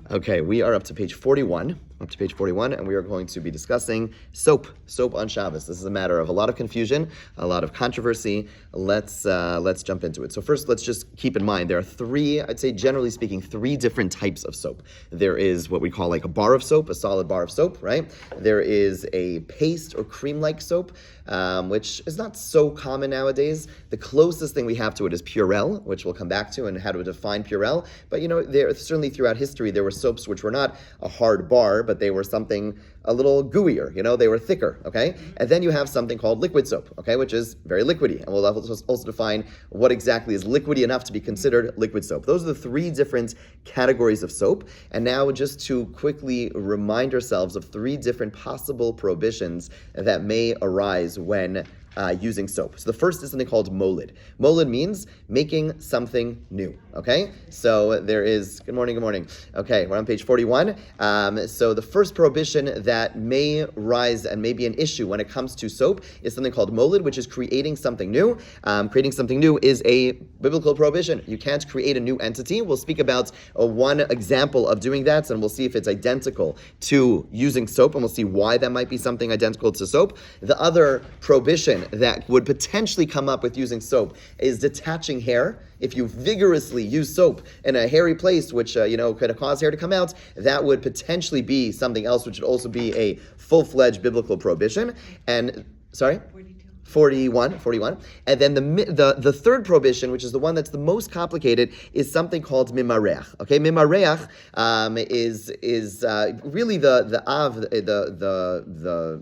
Okay, we are up to page 41. And we are going to be discussing soap on Shabbos. This is a matter of a lot of confusion, a lot of controversy. Let's jump into it. So first, let's just keep in mind there are three, I'd say generally speaking, three different types of soap. There is what we call like a bar of soap, a solid bar of soap, right? There is a paste or cream-like soap, which is not so common nowadays. The closest thing we have to it is Purell, which we'll come back to and how to define Purell. But there certainly throughout history there were soaps which were not a hard bar, but they were something a little gooier, they were thicker, okay? And then you have something called liquid soap, okay, which is very liquidy. And we'll also define what exactly is liquidy enough to be considered liquid soap. Those are the three different categories of soap. And now just to quickly remind ourselves of three different possible prohibitions that may arise when using soap. So the first is something called molid. Molid means making something new, okay? So there is, good morning. Okay, we're on page 41. So the first prohibition that may rise and may be an issue when it comes to soap is something called molid, which is creating something new. Creating something new is a biblical prohibition. You can't create a new entity. We'll speak about one example of doing that, and we'll see if it's identical to using soap, and we'll see why that might be something identical to soap. The other prohibition that would potentially come up with using soap is detaching hair. If you vigorously use soap in a hairy place, which could cause hair to come out, that would potentially be something else, which would also be a full-fledged biblical prohibition. And 41. And then the third prohibition, which is the one that's the most complicated, is something called mimareach. Okay, mimareach is really the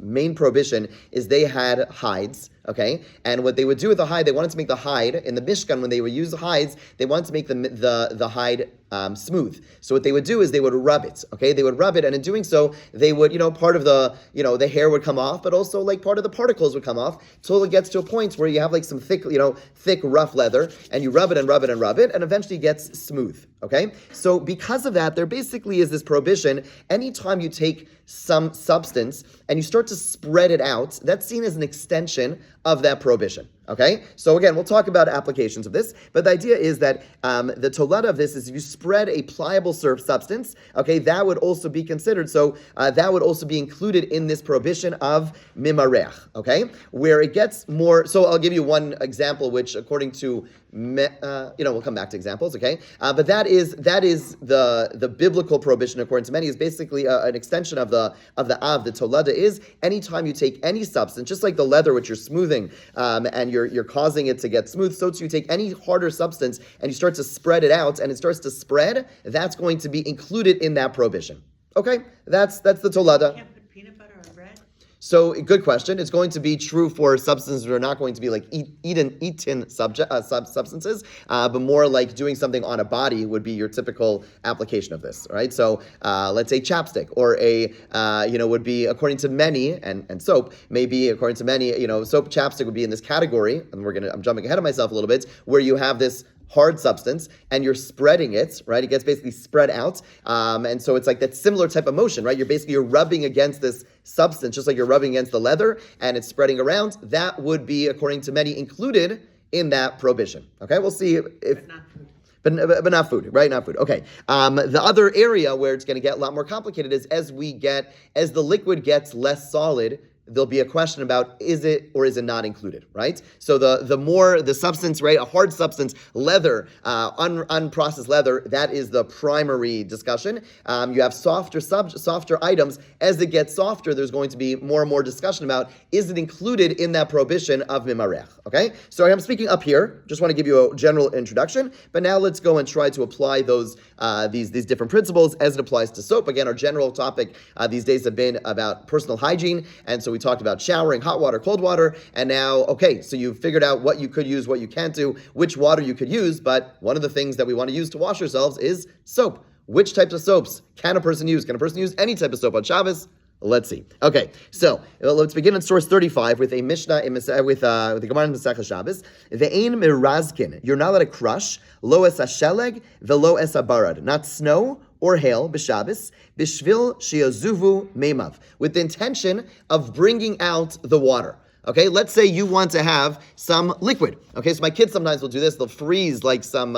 main prohibition is they had hides. Okay, and what they would do with the hide, they wanted to make the hide in the Mishkan. When they would use the hides, they wanted to make the hide smooth. So what they would do is they would rub it. Okay, they would rub it, and in doing so, they would part of the the hair would come off, but also like part of the particles would come off until it gets to a point where you have like some thick rough leather, and you rub it, and eventually it gets smooth. Okay, so because of that, there basically is this prohibition. Anytime you take some substance and you start to spread it out, that's seen as an extension of that prohibition. Okay, so again, we'll talk about applications of this, but the idea is that the tolada of this is if you spread a pliable substance, okay, that would also be considered. So that would also be included in this prohibition of mimareach. Okay, where it gets more. So I'll give you one example, which according to we'll come back to examples. Okay, but that is the biblical prohibition according to many is basically an extension of the tolada is anytime you take any substance, just like the leather which you're smoothing and you're causing it to get smooth, so too you take any harder substance and you start to spread it out and it starts to spread, that's going to be included in that prohibition. Okay, that's the tolada. You can't put peanut butter on bread? So, good question. It's going to be true for substances that are not going to be like eaten substances, but more like doing something on a body would be your typical application of this, right? So, let's say chapstick, or would be according to many, and soap may be according to many, soap, chapstick would be in this category, and I'm jumping ahead of myself a little bit, where you have this hard substance and you're spreading it, right? It gets basically spread out. And so it's like that similar type of motion, right? You're rubbing against this substance, just like you're rubbing against the leather and it's spreading around. That would be, according to many, included in that prohibition. Okay, we'll see if... But not food, right? Not food. Okay. The other area where it's going to get a lot more complicated is as the liquid gets less solid, there'll be a question about is it or is it not included, right? So the more the substance, right, a hard substance, leather, unprocessed leather, that is the primary discussion. You have softer items. As it gets softer, there's going to be more and more discussion about is it included in that prohibition of mimareach, okay? So I'm speaking up here, just want to give you a general introduction, but now let's go and try to apply those these different principles as it applies to soap. Again, our general topic these days have been about personal hygiene, and so we talked about showering, hot water, cold water, and now, okay, so you've figured out what you could use, what you can't do, which water you could use, but one of the things that we want to use to wash ourselves is soap. Which types of soaps can a person use? Can a person use any type of soap on Shabbos? Let's see. Okay, so let's begin in source 35 with a Mishnah with the Gemara in Masechah Shabbos. Ve'ein mirazkin. You're not allowed to crush lo es hasheleg velo es habarad. Not snow or hail b'Shabbos b'shvil sheyazuvu meimav, with the intention of bringing out the water. Okay, let's say you want to have some liquid. Okay, so my kids sometimes will do this. They'll freeze like some,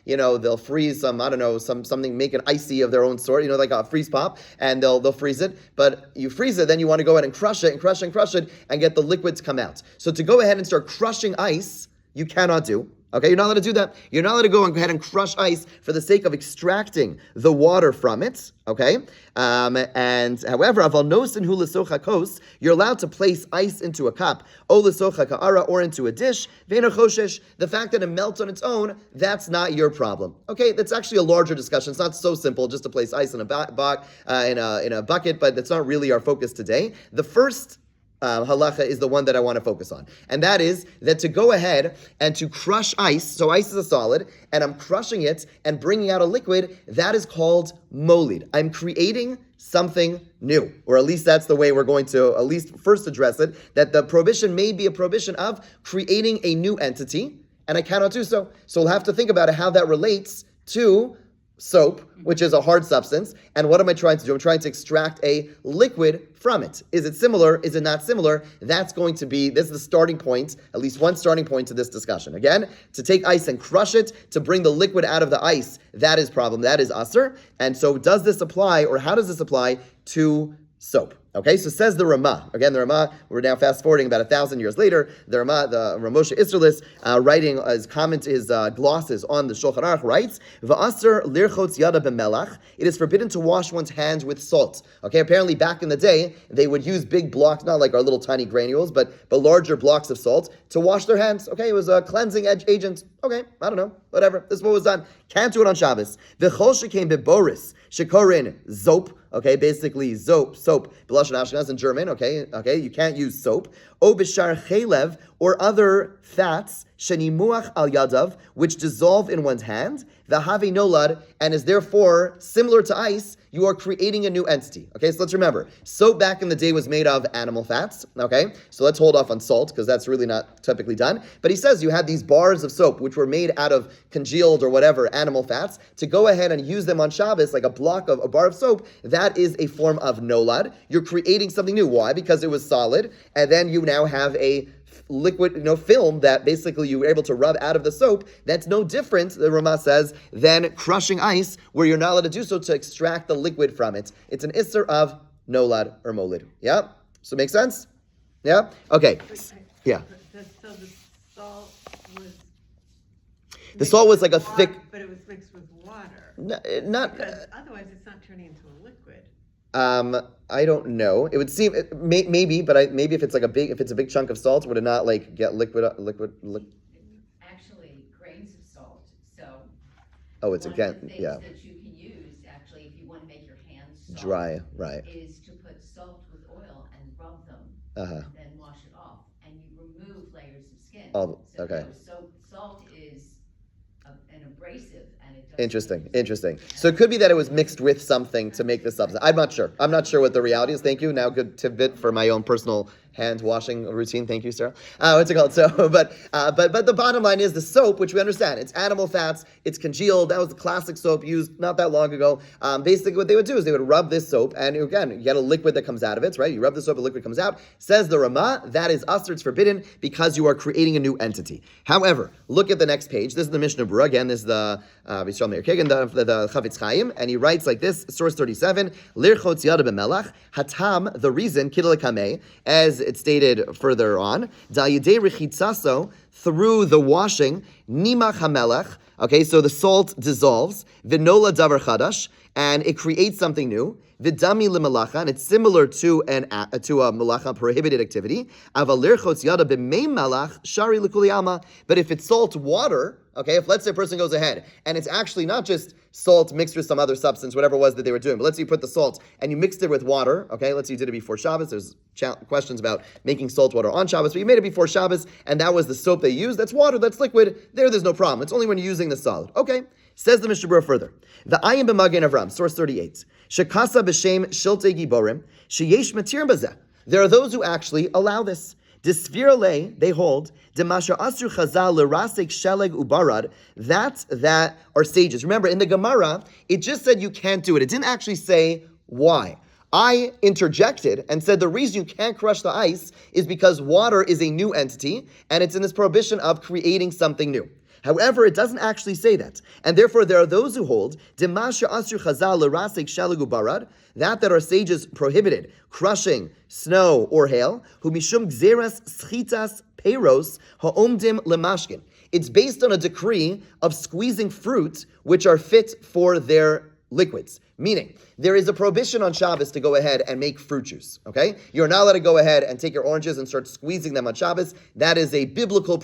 they'll freeze some, I don't know, something, make an icy of their own sort, like a freeze pop, and they'll freeze it. But you freeze it, then you want to go ahead and crush it and crush it and get the liquids come out. So to go ahead and start crushing ice, you cannot do. Okay, you're not allowed to do that. You're not allowed to go ahead and crush ice for the sake of extracting the water from it. Okay, and however, aval nosin hu l'socha kos, you're allowed to place ice into a cup, o l'socha ka'ara, or into a dish. Ve'ena choshesh, the fact that it melts on its own, that's not your problem. Okay, that's actually a larger discussion. It's not so simple just to place ice in a bucket, but that's not really our focus today. The first halacha is the one that I want to focus on. And that is that to go ahead and to crush ice, so ice is a solid, and I'm crushing it and bringing out a liquid, that is called molid. I'm creating something new, or at least that's the way we're going to at least first address it, that the prohibition may be a prohibition of creating a new entity, and I cannot do so. So we'll have to think about how that relates to soap, which is a hard substance, and what am I trying to do? I'm trying to extract a liquid from it. Is it similar? Is it not similar? This is the starting point, at least one starting point to this discussion. Again, to take ice and crush it, to bring the liquid out of the ice, that is problem, that is asr. And so does this apply, or how does this apply to soap? Okay, so says the Ramah. Again, the Ramah, we're now fast forwarding about 1,000 years later. The Ramah, the Ramosha Isserlis, writing his glosses on the Shulchan Aruch, writes, "Va'aser lirchotz yada b'melach." It is forbidden to wash one's hands with salt. Okay, apparently back in the day, they would use big blocks, not like our little tiny granules, but larger blocks of salt to wash their hands. Okay, it was a cleansing agent. Okay, I don't know, whatever. This is what was done. Can't do it on Shabbos. V'chol shekain b'boris shekorin zop. Okay, basically soap. B'lashon Ashkenaz in German. Okay, you can't use soap. O b'shar chelev, or other fats shenimuach al yadav, which dissolve in one's hand. V'havi nolad, and is therefore similar to ice. You are creating a new entity. Okay, so let's remember, soap back in the day was made of animal fats. Okay, so let's hold off on salt because that's really not typically done. But he says you had these bars of soap which were made out of congealed or whatever animal fats. To go ahead and use them on Shabbos, like a bar of soap, that is a form of nolad. You're creating something new. Why? Because it was solid, and then you now have a liquid, film that basically you were able to rub out of the soap. That's no different, the Ramah says, than crushing ice, where you're not allowed to do so to extract the liquid from it. It's an isser of nolad or molid. Yeah? So make sense? Yeah? Okay. Yeah. So the salt was... The salt was like a thick... But it was mixed with water. Not... Because otherwise it's not turning into a liquid. I don't know. It would seem maybe, but maybe if it's a big chunk of salt, would it not like get liquid? Actually, grains of salt. So. Oh, it's again, one of the things that you can use actually if you want to make your hands soft, dry, right? Is to put salt with oil and rub them, and then wash it off, and you remove layers of skin. Okay. So salt is an abrasive, and it does. Interesting. So it could be that it was mixed with something to make this substance. I'm not sure what the reality is. Thank you. Now, good tidbit for my own personal hand washing routine. Thank you, Sarah. What's it called? So, but the bottom line is the soap, which we understand, it's animal fats, it's congealed. That was the classic soap used not that long ago. Basically, what they would do is they would rub this soap, and again, you get a liquid that comes out of it, right? You rub the soap, a liquid comes out. Says the Ramah, that is usher, it's forbidden because you are creating a new entity. However, look at the next page. This is the Mishnah Berurah. Again, this is the Bishal Meir Kagan, the Chavetz Chaim, and he writes like this, source 37, Lirchotz yada b'melach, hatam, the reason, kidal kameh, as it's stated further on, Da'yidei rechitzaso, through the washing, nimach hamelech, okay, so the salt dissolves, v'nola davar chadash, and it creates something new, v'dami lemalacha, and it's similar to a malacha, prohibited activity, aval lirchotz yada b'mei malach, shari l'kuli alma, but if it's salt water, okay, if let's say a person goes ahead and it's actually not just salt mixed with some other substance, whatever it was that they were doing, but let's say you put the salt and you mixed it with water, okay, let's say you did it before Shabbos, there's questions about making salt water on Shabbos, but you made it before Shabbos and that was the soap they used, that's water, that's liquid, there's no problem, it's only when you're using the solid. Okay, says the Mishnah Berurah further, the Ayin b'Magen Avram, source 38, Shekasa b'shem shiltei giborim, sheyesh matir bazeh, there are those who actually allow this. Disfirale, they hold, Demasha Asur Chazal Lerasek Sheleg Ubarad, that are sages. Remember, in the Gemara, it just said you can't do it. It didn't actually say why. I interjected and said the reason you can't crush the ice is because water is a new entity, and it's in this prohibition of creating something new. However, it doesn't actually say that. And therefore, there are those who hold that our sages prohibited crushing snow or hail, who mishum gzeras schitas peiros ha'omdim lemashkin. It's based on a decree of squeezing fruit which are fit for their liquids. Meaning, there is a prohibition on Shabbos to go ahead and make fruit juice, okay? You're not allowed to go ahead and take your oranges and start squeezing them on Shabbos. That is a biblical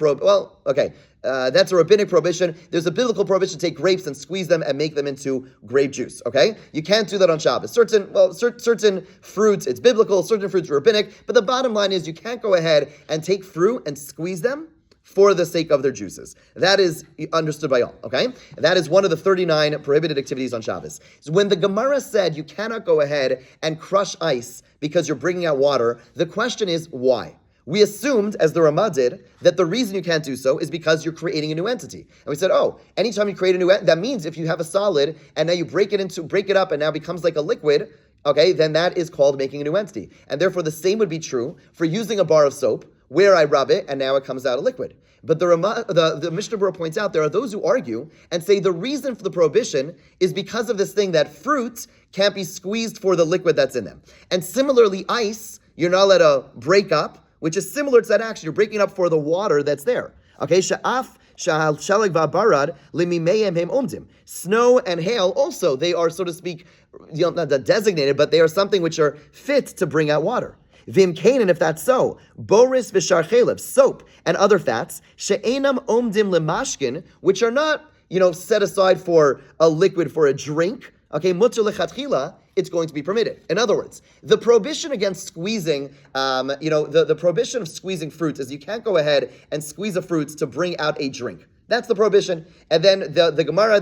that's a rabbinic prohibition. There's a biblical prohibition to take grapes and squeeze them and make them into grape juice, okay? You can't do that on Shabbos. Certain fruits, it's biblical, certain fruits are rabbinic, but the bottom line is you can't go ahead and take fruit and squeeze them for the sake of their juices. That is understood by all, okay? That is one of the 39 prohibited activities on Shabbos. So when the Gemara said you cannot go ahead and crush ice because you're bringing out water, the question is why? We assumed, as the Ramah did, that the reason you can't do so is because you're creating a new entity. And we said, anytime you create a new entity, that means if you have a solid and now you break it up and now becomes like a liquid, okay, then that is called making a new entity. And therefore the same would be true for using a bar of soap where I rub it and now it comes out a liquid. But the Mishnah Berurah points out there are those who argue and say the reason for the prohibition is because of this thing that fruit can't be squeezed for the liquid that's in them. And similarly, ice, you're not allowed to break up, which is similar to that action. You're breaking up for the water that's there. Okay, sha'af sha'al shalag va'barad limimeim hem omdim. Snow and hail also, they are, so to speak, not designated, but they are something which are fit to bring out water. Vim Canaan, if that's so, boris v'shar soap and other fats, she'enam omdim lemashkin, which are not, set aside for a liquid, for a drink. Okay, mutter lechatchila, it's going to be permitted. In other words, the prohibition against squeezing, the prohibition of squeezing fruits is you can't go ahead and squeeze a fruit to bring out a drink. That's the prohibition. And then the Gemara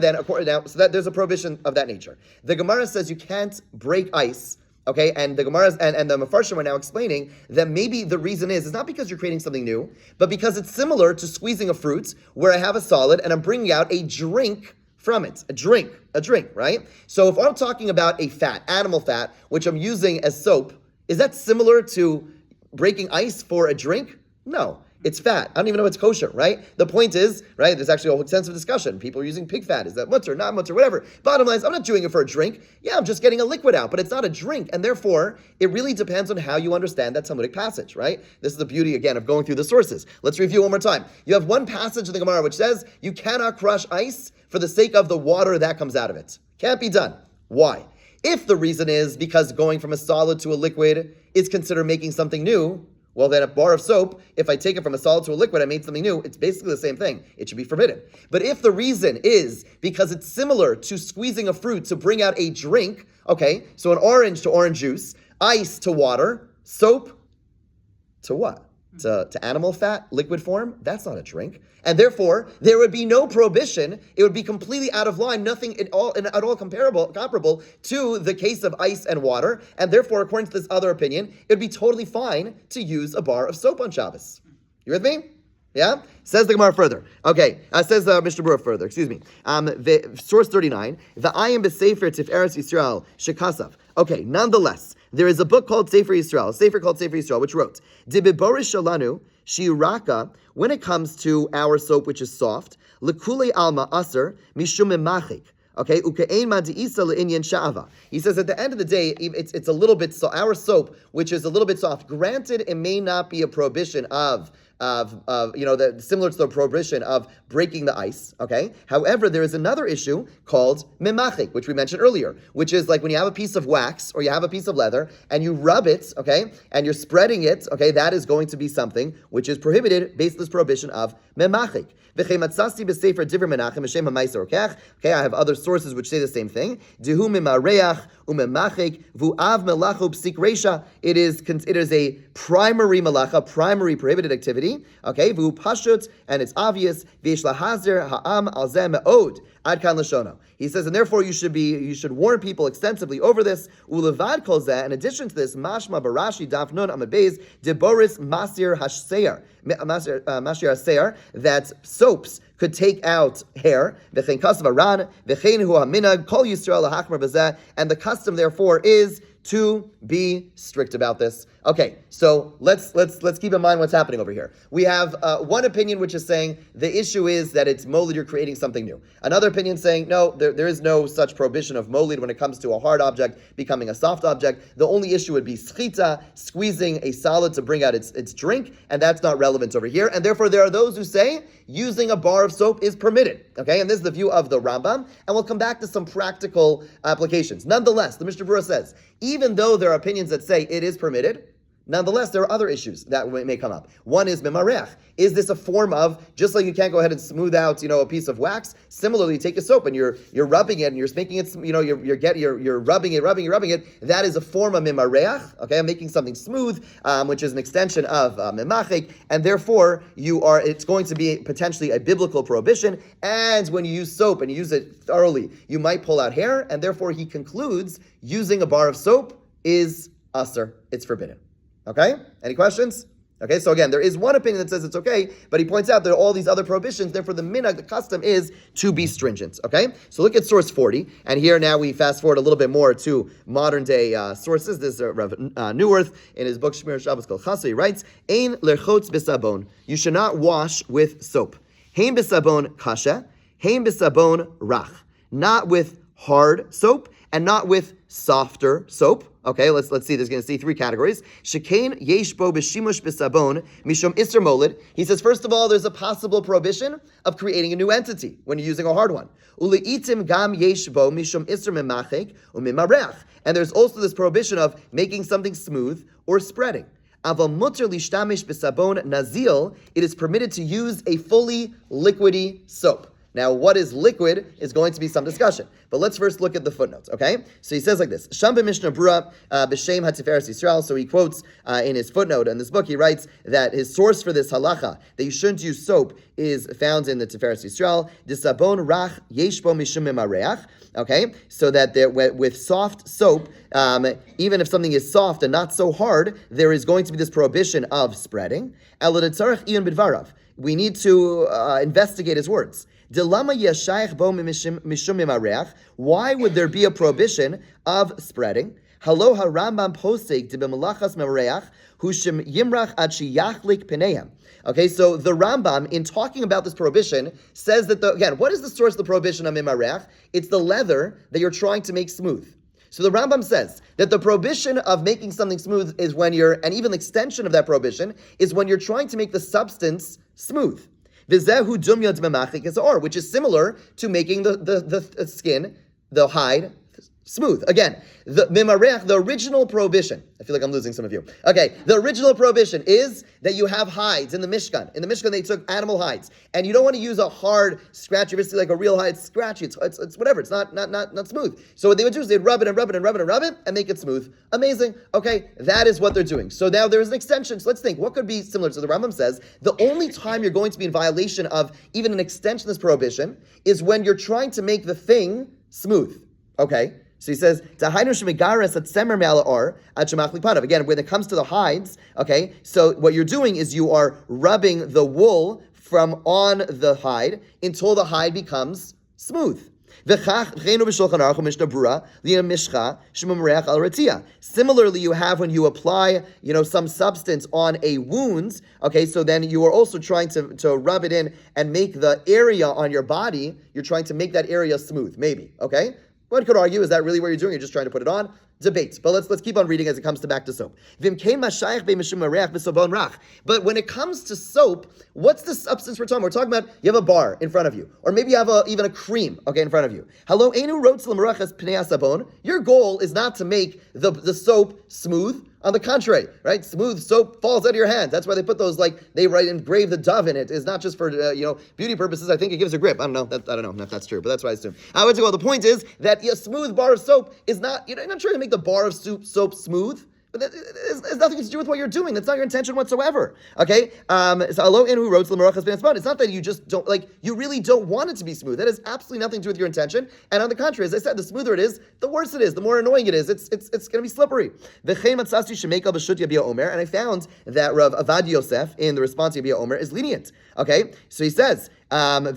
so that there's a prohibition of that nature. The Gemara says you can't break ice. Okay, and the Gemara and the Mefarshim are now explaining that maybe the reason is not because you're creating something new, but because it's similar to squeezing a fruit where I have a solid and I'm bringing out a drink from it. A drink, right? So if I'm talking about a fat, animal fat, which I'm using as soap, is that similar to breaking ice for a drink? No. It's fat. I don't even know if it's kosher, right? The point is, right, there's actually a whole extensive discussion. People are using pig fat. Is that mutter, not mutter, whatever. Bottom line is, I'm not doing it for a drink. Yeah, I'm just getting a liquid out, but it's not a drink. And therefore, it really depends on how you understand that Talmudic passage, right? This is the beauty, again, of going through the sources. Let's review one more time. You have one passage in the Gemara which says, you cannot crush ice for the sake of the water that comes out of it. Can't be done. Why? If the reason is because going from a solid to a liquid is considered making something new, well, then a bar of soap, if I take it from a solid to a liquid, I made something new, it's basically the same thing. It should be forbidden. But if the reason is because it's similar to squeezing a fruit to bring out a drink, okay, so an orange to orange juice, ice to water, soap to what? To animal fat, liquid form, that's not a drink. And therefore, there would be no prohibition. It would be completely out of line, nothing at all comparable to the case of ice and water. And therefore, according to this other opinion, it would be totally fine to use a bar of soap on Shabbos. You with me? Yeah? Says the Gemara further. Okay, says Mishnah Berurah further, excuse me. Source 39, the ayim b'sefer tiferet Yisrael shekasav. Okay, nonetheless, there is a book called Sefer Yisrael, a sefer called Sefer Yisrael, which wrote, Dibiborish shalanu shiuraka, when it comes to our soap, which is soft, lekule alma aser mishum machik. Okay, uke'ein ma di'isa le'inyan sha'ava. He says at the end of the day, it's a little bit, so our soap, which is a little bit soft, granted it may not be a prohibition of similar to the prohibition of breaking the ice, okay? However, there is another issue called memachik, which we mentioned earlier, which is like when you have a piece of wax or you have a piece of leather and you rub it, okay, and you're spreading it, okay, that is going to be something which is prohibited based on this prohibition of memachik. Okay, I have other sources which say the same thing. It is a primary malacha, primary prohibited activity. Okay, and it's obvious. He says, and therefore you should warn people extensively over this. Ulevad kolzeh, in addition to this, mashma barashi daf nun amabez deboris masir hasseir, that soaps could take out hair. And the custom therefore is to be strict about this. Okay, so let's keep in mind what's happening over here. We have one opinion which is saying the issue is that it's molid, you're creating something new. Another opinion saying no, there is no such prohibition of molid when it comes to a hard object becoming a soft object. The only issue would be schita, squeezing a solid to bring out its drink, and that's not relevant over here. And therefore there are those who say using a bar of soap is permitted. Okay, and this is the view of the Rambam, and we'll come back to some practical applications. Nonetheless, the Mishnah Berurah says, even though there are opinions that say it is permitted, nonetheless, there are other issues that may come up. One is mimarech. Is this a form of, just like you can't go ahead and smooth out, a piece of wax? Similarly, you take a soap and you're rubbing it and you're making it, you're rubbing it. That is a form of mimarech. Okay, I'm making something smooth, which is an extension of mimachik, and therefore it's going to be potentially a biblical prohibition. And when you use soap and you use it thoroughly, you might pull out hair, and therefore he concludes using a bar of soap is asur. It's forbidden. Okay? Any questions? Okay, so again, there is one opinion that says it's okay, but he points out there are all these other prohibitions, therefore the minhag, the custom, is to be stringent. Okay? So look at source 40, and here now we fast forward a little bit more to modern day sources. This is Rav Neuwirth in his book Shmir Shabbos Kol Chasa. He writes, Ein lerchotz b'sabon. You should not wash with soap. Hein b'sabon kasha, hein b'sabon rach. Not with hard soap, and not with softer soap. Okay, let's see. There's going to see three categories. Shekain yesh bo b'shimush b'sabon mishum iser molid. He says, first of all, there's a possible prohibition of creating a new entity when you're using a hard one. Uleitim gam yesh bo mishum iser memachek umimarech. And there's also this prohibition of making something smooth or spreading. Aval muter lishtamish b'sabon nazil. It is permitted to use a fully liquidy soap. Now, what is liquid is going to be some discussion. But let's first look at the footnotes, okay? So he says like this, Sham b'Mishnah Berurah b'Shem HaTiferes Yisrael. So he quotes in his footnote in this book, he writes that his source for this halacha, that you shouldn't use soap, is found in the Tiferes Yisrael. Disabon rach yesh bo mishum memareach. Okay? So that with soft soap, even if something is soft and not so hard, there is going to be this prohibition of spreading. We need to investigate his words. Why would there be a prohibition of spreading? Halo harambam posek de b'malachas mereach hushim yimrach ad sheyachlik peneihem. Okay, so the Rambam, in talking about this prohibition, says that what is the source of the prohibition of mimarech? It's the leather that you're trying to make smooth. So the Rambam says that the prohibition of making something smooth is when and even the extension of that prohibition is when you're trying to make the substance smooth. V'zehu dumya d'memachik, which is similar to making the skin, the hide, smooth. Again, the mimarech, the original prohibition. I feel like I'm losing some of you. Okay, the original prohibition is that you have hides in the Mishkan. In the Mishkan, they took animal hides, and you don't want to use a hard, scratchy, basically like a real hide, scratchy. It's whatever. It's not smooth. So what they would do is they'd rub it and rub it and rub it and rub it and make it smooth. Amazing. Okay, that is what they're doing. So now there is an extension. So let's think. What could be similar? So the Rambam says the only time you're going to be in violation of even an extension of this prohibition is when you're trying to make the thing smooth. Okay. So he says, again, when it comes to the hides, okay, so what you're doing is you are rubbing the wool from on the hide until the hide becomes smooth. Similarly, you have when you apply, some substance on a wound, okay, so then you are also trying to rub it in and make the area on your body, you're trying to make that area smooth, maybe, okay? One could argue, is that really what you're doing? You're just trying to put it on? Debate. But let's keep on reading as it comes back to soap. But when it comes to soap, what's the substance we're talking about? We're talking about you have a bar in front of you. Or maybe you have even a cream, okay, in front of you. Your goal is not to make the soap smooth. On the contrary, right? Smooth soap falls out of your hand. That's why they put those, they engrave the dove in it. It's not just for, beauty purposes. I think it gives a grip. I don't know if that's true, but that's what I assume. The point is that a smooth bar of soap is not, you're not trying to make the bar of soap smooth. But it has nothing to do with what you're doing. That's not your intention whatsoever. Okay? So Alo in who wrote it's not that you just don't, you really don't want it to be smooth. That has absolutely nothing to do with your intention. And on the contrary, as I said, the smoother it is, the worse it is, the more annoying it is. It's going to be slippery. And I found that Rav Avad Yosef, in the response to Yabia Omer, is lenient. Okay? So he says, so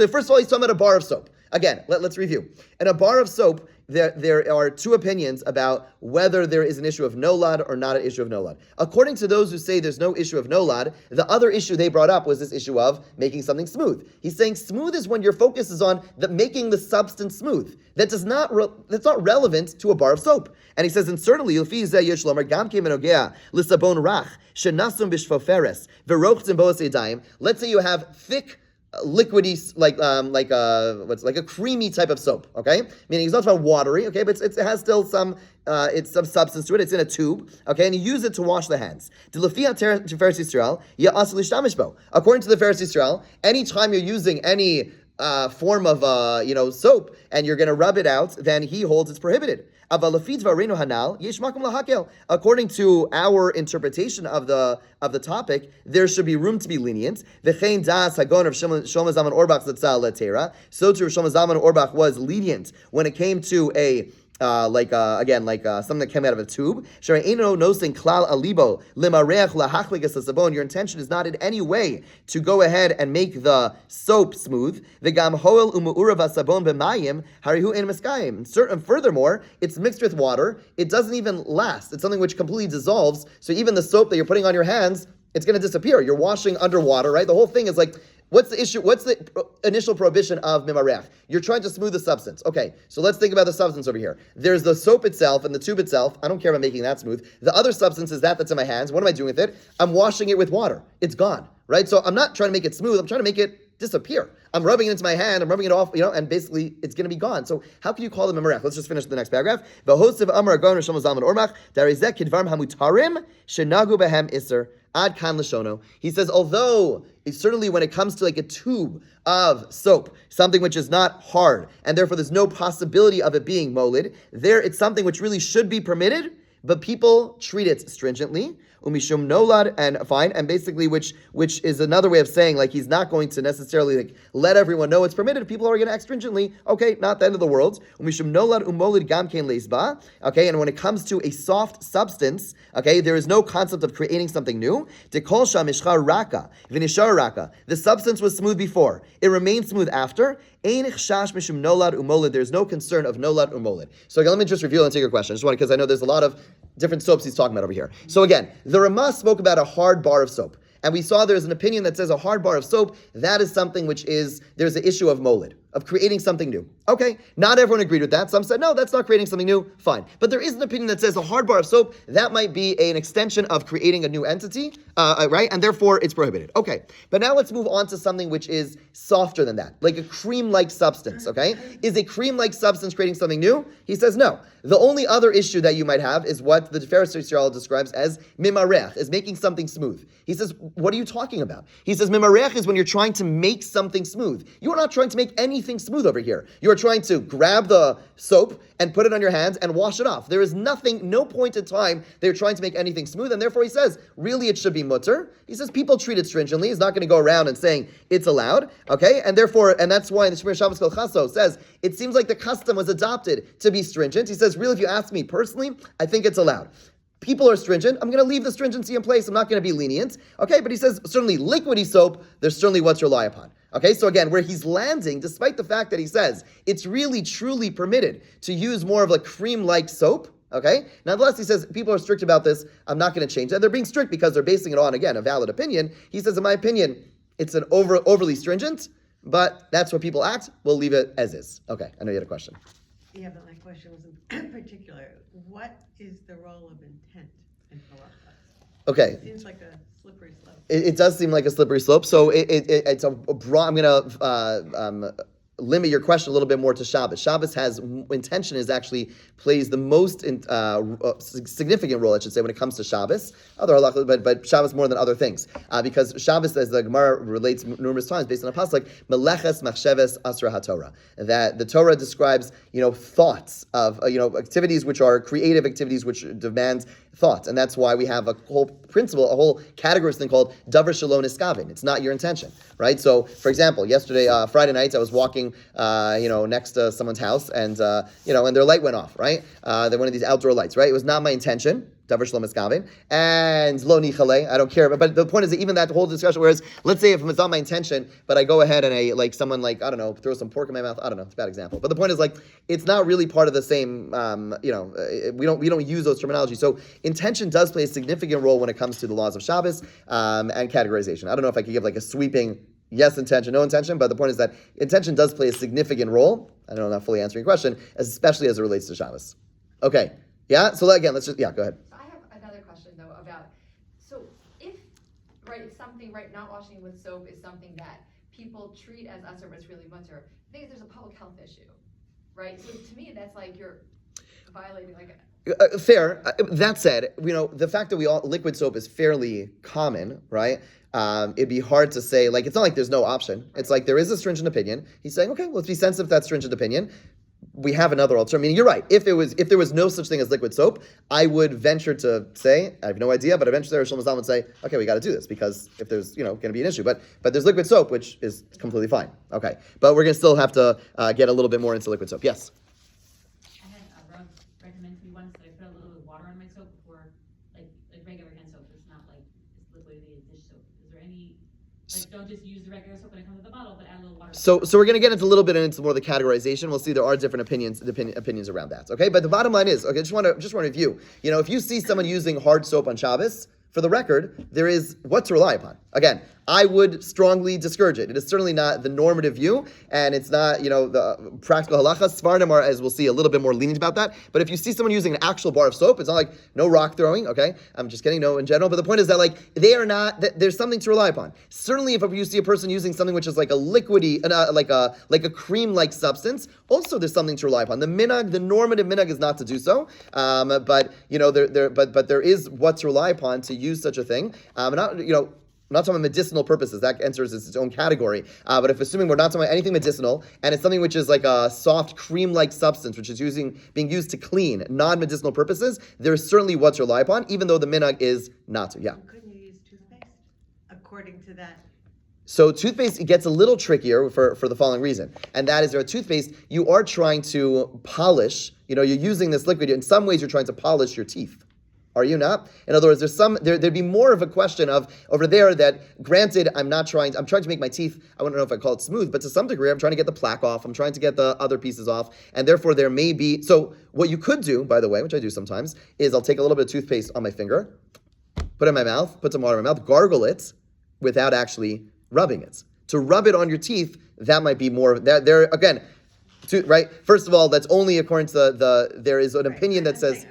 first of all, he's talking about a bar of soap. Again, let's review. In a bar of soap, there are two opinions about whether there is an issue of nolad or not an issue of nolad. According to those who say there's no issue of nolad, the other issue they brought up was this issue of making something smooth. He's saying smooth is when your focus is on making the substance smooth. That's not relevant to a bar of soap. And he says, and certainly, let's say you have thick, liquidy, like a creamy type of soap, okay? Meaning it's not about watery, okay, but it has still some substance to it. It's in a tube, okay, and you use it to wash the hands. According to the Pharisee Yisrael, anytime you're using any form of soap and you're going to rub it out, then he holds it's prohibited. According to our interpretation of the topic, there should be room to be lenient. So too, Shlomo Zalman Auerbach was lenient when it came to something that came out of a tube. Your intention is not in any way to go ahead and make the soap smooth. And furthermore, it's mixed with water. It doesn't even last. It's something which completely dissolves. So even the soap that you're putting on your hands, it's going to disappear. You're washing underwater, right? The whole thing is like, what's the issue? What's the initial prohibition of mimarech? You're trying to smooth the substance. Okay, so let's think about the substance over here. There's the soap itself and the tube itself. I don't care about making that smooth. The other substance is that's in my hands. What am I doing with it? I'm washing it with water. It's gone, right? So I'm not trying to make it smooth. I'm trying to make it disappear. I'm rubbing it into my hand. I'm rubbing it off, and basically it's going to be gone. So how can you call them mimarech? Let's just finish the next paragraph. Ad kan lashono. He says, although certainly when it comes to like a tube of soap, something which is not hard, and therefore there's no possibility of it being molid, there it's something which really should be permitted, but people treat it stringently. Umishum nolad, and fine, and basically which is another way of saying like he's not going to necessarily let everyone know it's permitted. People are going to act stringently. Okay, not the end of the world. Umishum nolad umolid gamkein leisba. Okay, and when it comes to a soft substance, okay, there is no concept of creating something new. Dekol sham ishchar raka v'nishar raka. The substance was smooth before; it remains smooth after. Ein chash mishum nolad umolid. There's no concern of nolad umolid. So again, let me just review and answer your question. I just want because I know there's a lot of different soaps he's talking about over here. So again, the Ramah spoke about a hard bar of soap. And we saw there's an opinion that says a hard bar of soap, that is something which there's an issue of molid, of creating something new. Okay, not everyone agreed with that. Some said, no, that's not creating something new. Fine. But there is an opinion that says a hard bar of soap, that might be an extension of creating a new entity, right? And therefore, it's prohibited. Okay, but now let's move on to something which is softer than that, like a cream-like substance, okay? Is a cream-like substance creating something new? He says no. The only other issue that you might have is what the Pharisee Yisrael describes as mimarech, is making something smooth. He says, what are you talking about? He says, mimarech is when you're trying to make something smooth. You are not trying to make anything smooth over here. You are trying to grab the soap and put it on your hands and wash it off. There is no point in time they're trying to make anything smooth, and therefore he says, really it should be mutter. He says, people treat it stringently. He's not going to go around and saying it's allowed, okay? And that's why in the Shemir Shabbos Kol Chaso says, it seems like the custom was adopted to be stringent. He says, really, if you ask me personally, I think it's allowed. People are stringent. I'm going to leave the stringency in place. I'm not going to be lenient. Okay, but he says, certainly liquidy soap, there's certainly what to rely upon. Okay, so again, where he's landing, despite the fact that he says it's really, truly permitted to use more of a cream-like soap, okay? Nonetheless, he says, people are strict about this. I'm not going to change that. They're being strict because they're basing it on, again, a valid opinion. He says, in my opinion, it's an overly stringent, but that's what people act. We'll leave it as is. Okay, I know you had a question. Yeah, but my question was in particular, what is the role of intent in halacha? Okay. It seems like a slippery slope. It does seem like a slippery slope. So it's a broad. I'm going to limit your question a little bit more to Shabbos. Shabbos has intention actually plays the most significant role, I should say, when it comes to Shabbos. Other halachos, but Shabbos more than other things, because Shabbos, as the Gemara relates numerous times, based on a pasuk, meleches machsheves asra haTorah, that the Torah describes thoughts of activities which are creative activities which demand thoughts, and that's why we have a whole principle, a whole category thing called davar shelo niskavin. It's not your intention, right? So, for example, yesterday Friday night, I was walking, next to someone's house, and and their light went off, right? They're one of these outdoor lights, right? It was not my intention. davar shlo miskavin, and lo nichale, I don't care. But the point is that even that whole discussion, whereas let's say if it's not my intention, but I go ahead and someone I don't know, throw some pork in my mouth. I don't know, it's a bad example. But the point is it's not really part of the same. We don't use those terminology. So intention does play a significant role when it comes to the laws of Shabbos and categorization. I don't know if I could give a sweeping yes intention, no intention, but the point is that intention does play a significant role. I know I'm not fully answering your question, especially as it relates to Shabbos. Okay, yeah. So again, go ahead. I have another question though about, so if, right, it's something, right, not washing with soap is something that people treat as usher, but it's really mutter. I think there's a public health issue, right? So to me, that's you're violating fair. That said, the fact that liquid soap is fairly common, right? It'd be hard to say, it's not like there's no option. Right. It's there is a stringent opinion. He's saying, okay, let's be sensitive to that stringent opinion. We have another alternative. I mean, you're right. If there was no such thing as liquid soap, I would venture to say, I have no idea, but eventually Rosh Hashanah would say, okay, we got to do this because if there's going to be an issue, but there's liquid soap, which is completely fine. Okay, but we're going to still have to get a little bit more into liquid soap. Yes. I had a Rob recommend to me once that I put a little bit of water on my soap before, like regular hand soap. It's not it's liquidated dish soap. Is there any? Don't just use the regular soap when it comes in the bottle, but add a little water. So we're going to get into a little bit into more of the categorization. We'll see there are different opinions around that. Okay, but the bottom line is, okay, just want to review. If you see someone using hard soap on Shabbos, for the record, there is what to rely upon. Again, I would strongly discourage it. It is certainly not the normative view, and it's not, the practical halachas. Svardim are, as we'll see, a little bit more lenient about that. But if you see someone using an actual bar of soap, it's not no rock throwing, okay? I'm just kidding, no, in general. But the point is that, they are not, there's something to rely upon. Certainly, if you see a person using something which is a liquidy, like a cream-like substance, also there's something to rely upon. The normative minhag is not to do so, but there is what to rely upon to use such a thing. I'm not talking about medicinal purposes. That enters its own category. But if assuming we're not talking about anything medicinal, and it's something which is like a soft cream-like substance, which is being used to clean non-medicinal purposes, there's certainly what to rely upon, even though the minhag is not to. Yeah. Couldn't you use toothpaste according to that? So toothpaste, it gets a little trickier for the following reason. And that is, toothpaste, you are trying to polish, you're using this liquid, in some ways you're trying to polish your teeth. Are you not? In other words, there'd be more of a question of over there that, granted, I'm trying to make my teeth, I don't know if I call it smooth, but to some degree, I'm trying to get the plaque off, I'm trying to get the other pieces off, and therefore there may be, so what you could do, by the way, which I do sometimes, is I'll take a little bit of toothpaste on my finger, put it in my mouth, put some water in my mouth, gargle it without actually rubbing it. To rub it on your teeth, that might be more, again, right? First of all, that's only according to there is an opinion that says,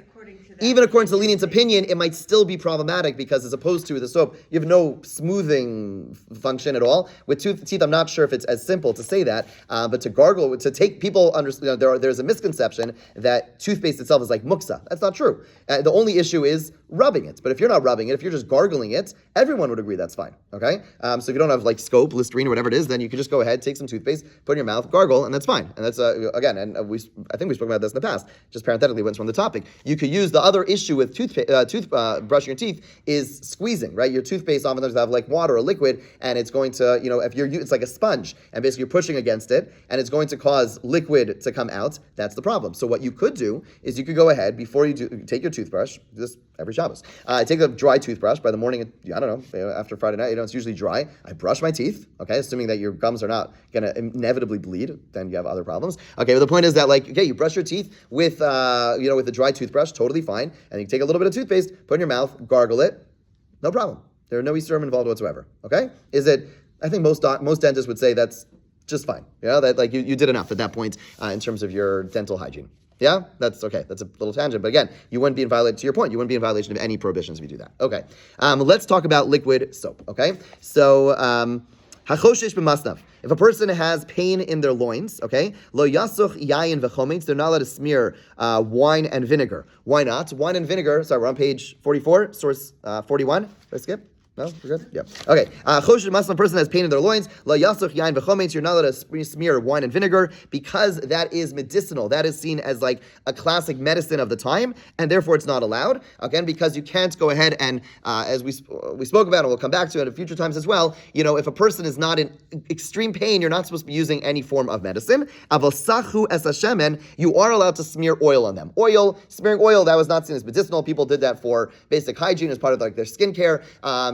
even according to the lenient opinion, it might still be problematic because as opposed to the soap, you have no smoothing function at all. With teeth, I'm not sure if it's as simple to say that, but to gargle, to take people understand, there's a misconception that toothpaste itself is like muksa. That's not true. The only issue is rubbing it. But if you're not rubbing it, if you're just gargling it, everyone would agree that's fine. Okay? So if you don't have scope, Listerine, or whatever it is, then you can just go ahead, take some toothpaste, put it in your mouth, gargle, and that's fine. And that's again, and I think we spoke about this in the past. Just parenthetically, went from the topic. You could use the other issue with brushing your teeth is squeezing, right? Your toothpaste often does have water or liquid, and it's going to, if it's like a sponge, and basically you're pushing against it, and it's going to cause liquid to come out. That's the problem. So what you could do is you could go ahead before you take your toothbrush, this every Shabbos. I take a dry toothbrush by the morning. I don't know, after Friday night, it's usually dry. I brush my teeth. Okay, assuming that your gums are not going to inevitably bleed, then you have other problems. Okay, but the point is that you brush your teeth with with a dry toothbrush, totally fine, and you take a little bit of toothpaste, put it in your mouth, gargle it, no problem. There are no Easter involved whatsoever. Okay, is it? I think most dentists would say that's just fine. That you did enough at that point in terms of your dental hygiene. Yeah, that's okay. That's a little tangent, but again, you wouldn't be in violation. To your point, you wouldn't be in violation of any prohibitions if you do that. Okay, let's talk about liquid soap. Okay, so hachoshesh b'masnav. If a person has pain in their loins, okay, lo yasuch yayin v'chometz, they're not allowed to smear wine and vinegar. Why not? Wine and vinegar. Sorry, we're on page 44, source 41. Did I skip? No, we're good? Yeah. Okay. Choshen Muslim person has pain in their loins. La yasuch yain v'chometz. You're not allowed to smear wine and vinegar because that is medicinal. That is seen as like a classic medicine of the time, and therefore it's not allowed. Again, because you can't go ahead and, as we spoke about, and we'll come back to it at future times as well, if a person is not in extreme pain, you're not supposed to be using any form of medicine. Aval sachu es hashemen. You are allowed to smear oil on them. Smearing oil, that was not seen as medicinal. People did that for basic hygiene as part of like their skincare.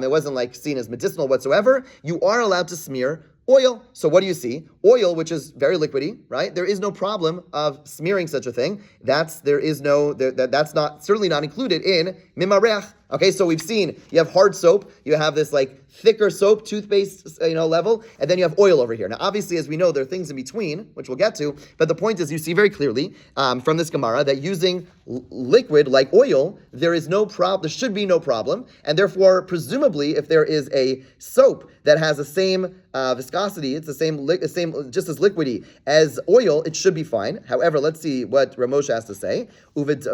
It wasn't like seen as medicinal whatsoever. You are allowed to smear oil. So what do you see? Oil, which is very liquidy, right? There is no problem of smearing such a thing. That's certainly not included in mimareach. Okay, so we've seen you have hard soap, you have this like thicker soap, toothpaste, level, and then you have oil over here. Now, obviously, as we know, there are things in between, which we'll get to. But the point is, you see very clearly from this Gemara that using liquid like oil, there should be no problem, and therefore, presumably, if there is a soap that has the same viscosity, it's the same, just as liquidy as oil, it should be fine. However, let's see what Ramosha has to say.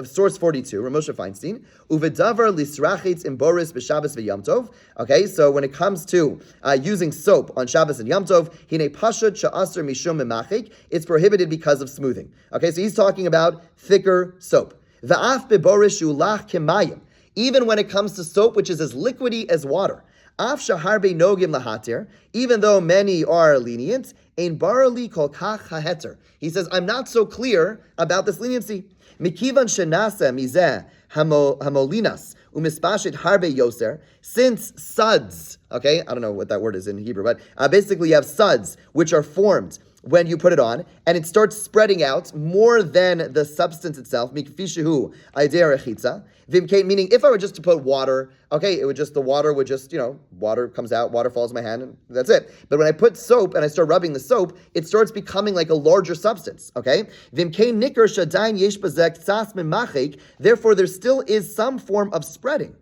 Source 42, Ramosha Feinstein. Uvedavar lisrachitz in boris b'Shabbos v'Yom Tov. Okay, so when it comes to using soap on Shabbos and Yom Tov, hine pashut sha'aser mishum memachik, it's prohibited because of smoothing. Okay, so he's talking about thicker soap. Va'af b'boris ulach kemayim. Even when it comes to soap, which is as liquidy as water. Af shaharbe nogim lahatir, even though many are lenient, ein barali kol kach haheter. He says, I'm not so clear about this leniency. Mikivan shenasa mizeh hamolinas umispashit harbe yoser. Since suds, okay, I don't know what that word is in Hebrew, but basically you have suds which are formed when you put it on, and it starts spreading out more than the substance itself, mikfishahu idea rechitza, meaning if I were just to put water, okay, water comes out, water falls in my hand, and that's it. But when I put soap and I start rubbing the soap, it starts becoming like a larger substance, okay? Therefore, there still is some form of spreading.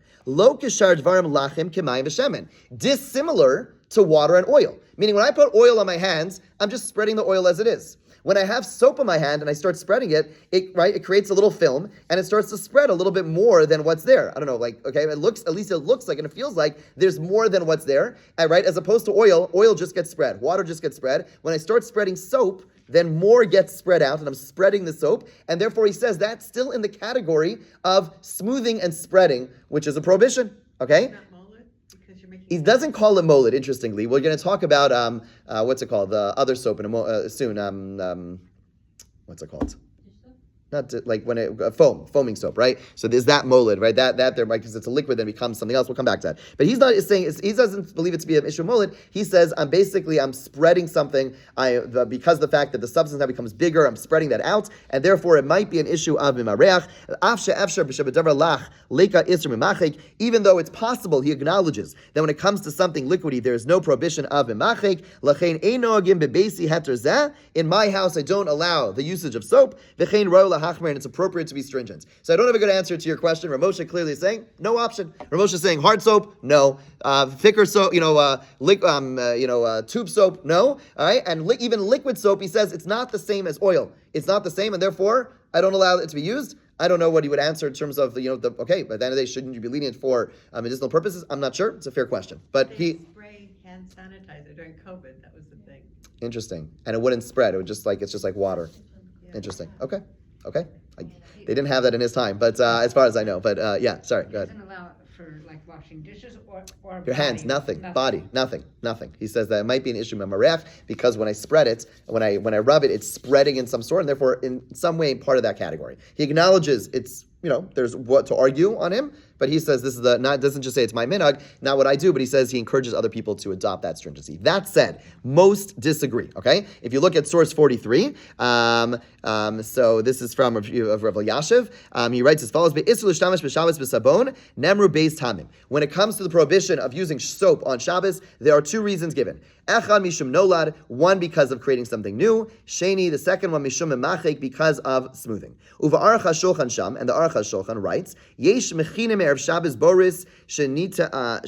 Dissimilar to water and oil. Meaning when I put oil on my hands, I'm just spreading the oil as it is. When I have soap in my hand and I start spreading it, it creates a little film and it starts to spread a little bit more than what's there. I don't know, it looks like and it feels like there's more than what's there, right? As opposed to oil just gets spread. Water just gets spread. When I start spreading soap, then more gets spread out and I'm spreading the soap. And therefore he says that's still in the category of smoothing and spreading, which is a prohibition, okay? He doesn't call it molid, interestingly. We're going to talk about, what's it called? The other soap soon. What's it called? Not like when foaming soap, right? So there's that molid, right? That there, because it's a liquid, then becomes something else. We'll come back to that. But he's not saying he doesn't believe it to be an issue of molid. He says I'm spreading something. Because of the fact that the substance now becomes bigger, I'm spreading that out, and therefore it might be an issue of mimareach. Even though it's possible, he acknowledges that when it comes to something liquidy, there is no prohibition of mimachik. In my house, I don't allow the usage of soap. And it's appropriate to be stringent. So I don't have a good answer to your question. Ramosha clearly is saying no option. Ramosha is saying hard soap, no. Thicker soap, tube soap, no. All right, and even liquid soap, he says it's not the same as oil. It's not the same, and therefore I don't allow it to be used. I don't know what he would answer in terms of okay, but at the end of the day, shouldn't you be lenient for medicinal purposes? I'm not sure. It's a fair question, but they sprayed hand sanitizer during COVID. That was the thing. Interesting, and it wouldn't spread. It would it's just like water. Yeah. Interesting. Okay. They didn't have that in his time, but as far as I know. But yeah, sorry, go ahead. Doesn't allow for like washing dishes or your hands, nothing. Body, nothing. He says that it might be an issue of maref because when I spread it, when I rub it, it's spreading in some sort, and therefore in some way part of that category. He acknowledges it's there's what to argue on him, but he says this is doesn't just say it's my minhag, not what I do, but he says he encourages other people to adopt that stringency. That said, most disagree. Okay, if you look at source 43, so this is from Rav Yashiv. He writes as follows: When it comes to the prohibition of using soap on Shabbos, there are two reasons given. Echad mishum nolad, one because of creating something new. Sheni, the second one mishum memachik, because of smoothing. Uva Aruch HaShulchan Sham, and the Aruch HaShulchan writes, Yesh mechinim erev Shabbos boris shenitach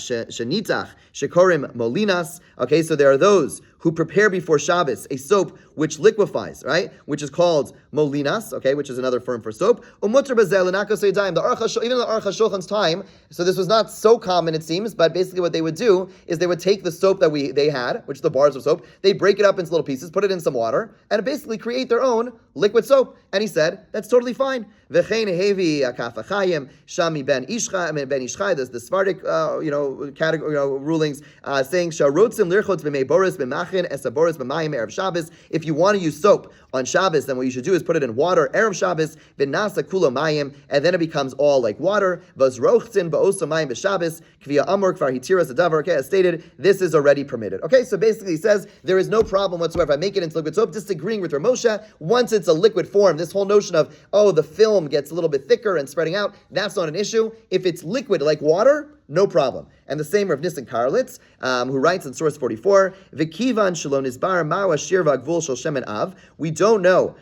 shekorim molinas. Okay, so there are those who prepare before Shabbos a soap which liquefies, right? Which is called molinas, okay, which is another term for soap. Umutter bazel lenakos yadayim. Even in the Aruch HaShulchan's time, so this was not so common, it seems, but basically what they would do is they would take the soap that they had, which is the bars of soap, they break it up into little pieces, put it in some water, and basically create their own liquid soap. And he said, that's totally fine. V'chein hevi akaf achayim, shami ben ishchai, there's the Sephardic, category, rulings, saying, sharotzim lirchot v'mei boris b'machin esaboris b'mayim erev Shabbos. If you want to use soap on Shabbos, then what you should do is put it in water, erev Shabbos, v'nasa kula mayim, and then it becomes all like water. V'zrochtin ba'osa mayim b'Shabbos, k'via amor kvar hitiras adavar. Okay, as stated, this is already permitted. Okay, so basically he says there is no problem whatsoever. I make it into liquid soap, disagreeing with Ramosha. Once it's a liquid form, this whole notion of, the film gets a little bit thicker and spreading out, that's not an issue. If it's liquid like water, no problem. And the same Rav Nissen Karlitz, who writes in source 44, V'kivan shalon isbar ma'u ashir v'agvul shel shemen av. We don't know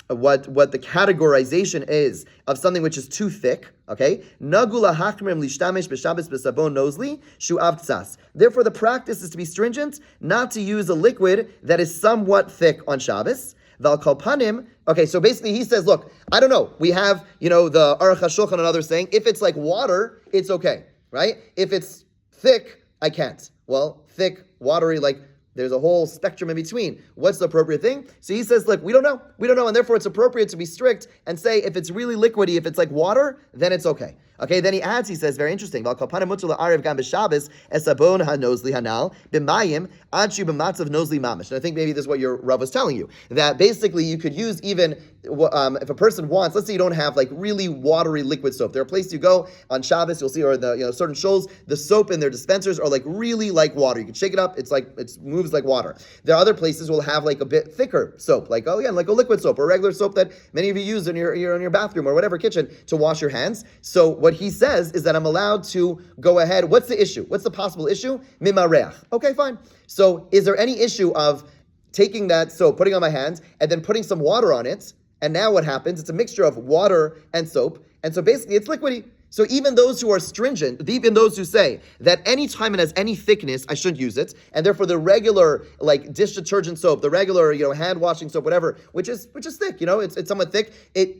what the categorization is of something which is too thick. Okay, nagula hakmrim lishtamish b'Shabbos b'sabon nozli shu avtsas. Therefore, the practice is to be stringent, not to use a liquid that is somewhat thick on Shabbos. Val kalpanim. Okay, so basically he says, look, I don't know. We have, the Aruch HaShulchan and others saying, if it's like water, it's okay, right? If it's thick, I can't. Well, thick, watery, there's a whole spectrum in between. What's the appropriate thing? So he says, look, we don't know, and therefore it's appropriate to be strict and say if it's really liquidy, if it's like water, then it's okay. Okay, then he adds, he says, very interesting. And I think maybe this is what your Rav was telling you, that basically you could use even, if a person wants, let's say you don't have really watery liquid soap. There are places you go on Shabbos, you'll see, or the certain shows, the soap in their dispensers are really like water. You can shake it up, it moves like water. There are other places will have a bit thicker soap, like a liquid soap or regular soap that many of you use in your bathroom or whatever kitchen to wash your hands. So what he says is that I'm allowed to go ahead. What's the issue? What's the possible issue? Mimareach. Okay, fine. So is there any issue of taking that soap, putting it on my hands, and then putting some water on it? And now what happens? It's a mixture of water and soap. And so basically it's liquidy. So even those who are stringent, even those who say that any time it has any thickness, I shouldn't use it, and therefore the regular dish detergent soap, the regular hand washing soap, whatever, which is thick, it's somewhat thick.